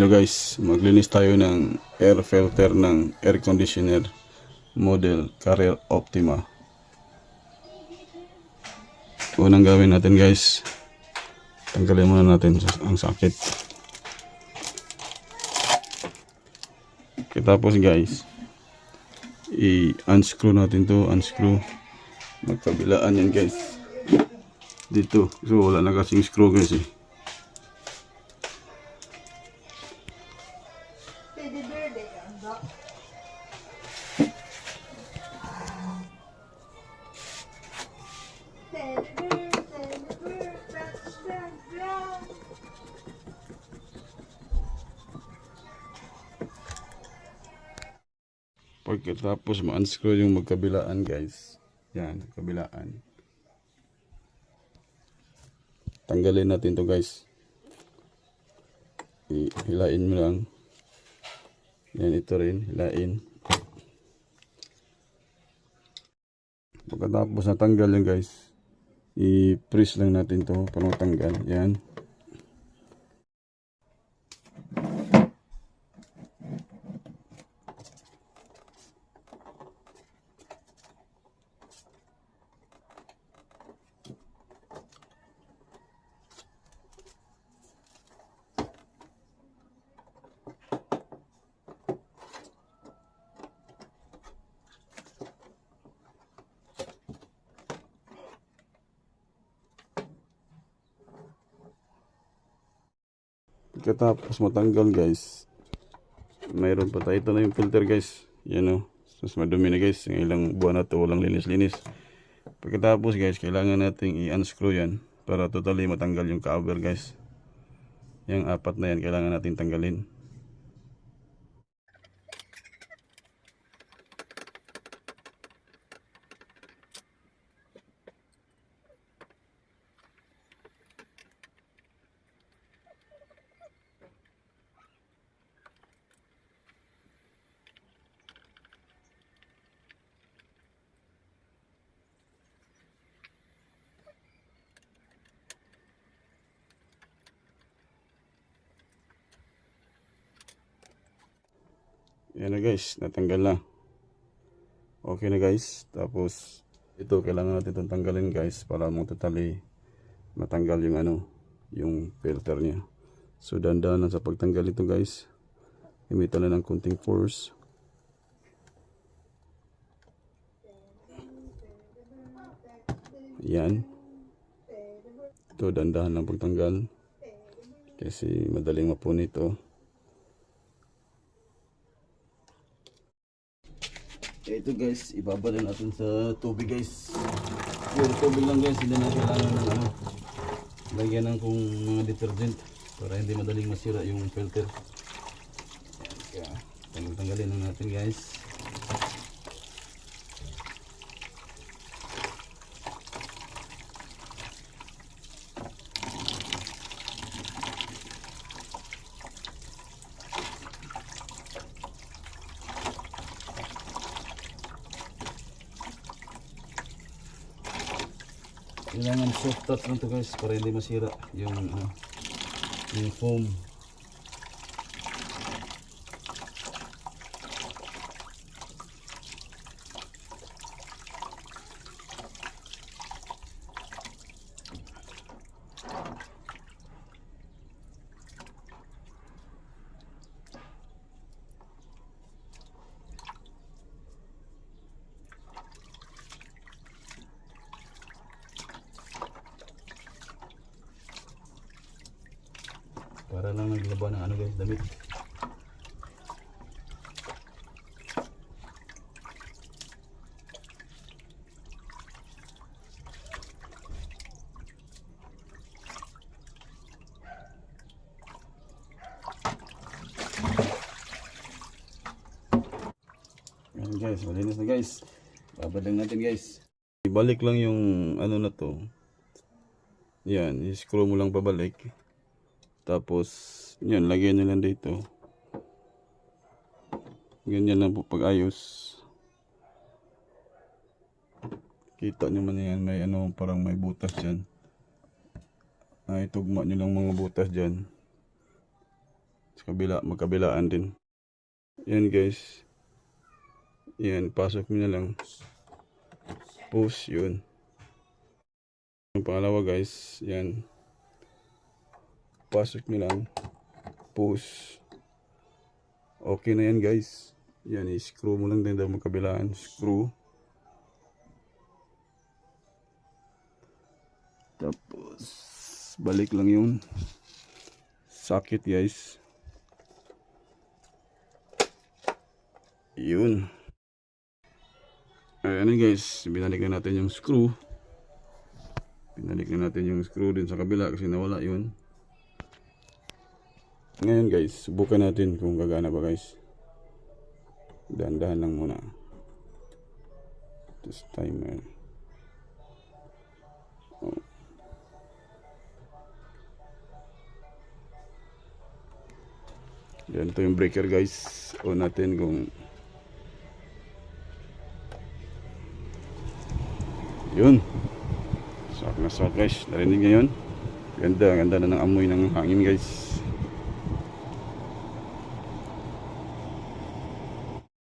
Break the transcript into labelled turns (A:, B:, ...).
A: Hello guys, maglinis tayo ng air filter ng air conditioner model Carrier Optima. Unang gawin natin guys, tanggalin muna natin ang sakit. Tapos guys, i-unscrew natin to, magkabilaan yan guys. Dito, so wala na kasing screw guys eh. Pagkatapos ma-unscrew yung magkabilaan guys, yan, kabilaan, tanggalin natin to guys. Hilain mo lang yan, ito rin hilain. Pagkatapos natanggal yan guys, i-press lang natin to para matanggal yan. Pagkatapos matanggal guys, mayroon pa tayo. Ito na yung filter guys, yan o. Mas madumi na guys, yung ilang buwan na to walang linis-linis. Pagkatapos guys, kailangan nating i-unscrew yan para totally matanggal yung cover guys. Yung apat na yan kailangan nating tanggalin. Yan na guys, natanggal na. Okay na guys. Tapos ito kailangan natin itong tanggalin guys para mo totally matanggal yung yung filter niya. So dandahan lang sa pagtanggal ito guys. Gamitan na ng kunting force. Yan. Ito dandahan lang pagtanggal kasi madaling mapunit ito. Ito guys, ibabalik natin sa tubig guys. Puro tubig lang guys, hindi na kailangan ng lagyan ng kung mga detergent para hindi madaling masira yung filter. Yan, kaya tanggalin na natin guys. Kailangan soft touch lang to guys para hindi masira yung foam. Para lang naglaba ng guys, damit. Yan guys, malinis na guys. Babalik natin guys. Ibalik lang yung na to. Yan, i-screw mo lang pabalik. Tapos, yan, lagyan nyo lang dito. Ganyan lang po pag ayos. Kita nyo man yan, may parang may butas dyan. Itugma nyo lang mga butas dyan. Sa kabila, magkabilaan din. Yan guys. Yan, pasok mo na lang. Push, yun. Yung pangalawa guys, yan. Pasok nyo lang. Push. Okay na yan guys. Yan, i-screw mo lang din daw magkabilaan. Screw. Tapos, balik lang yung socket guys. Yun. Ayan guys, binalik na natin yung screw. Binalik na natin yung screw din sa kabila kasi nawala yun. Ngayon guys, subukan natin kung gagana ba guys. Dahan-dahan lang muna. This timer. Oh. Yan, ito yung breaker guys. On natin kung yun. Sak na sak guys. Narinig nyo yun? Ganda, ganda na ng amoy ng hangin guys.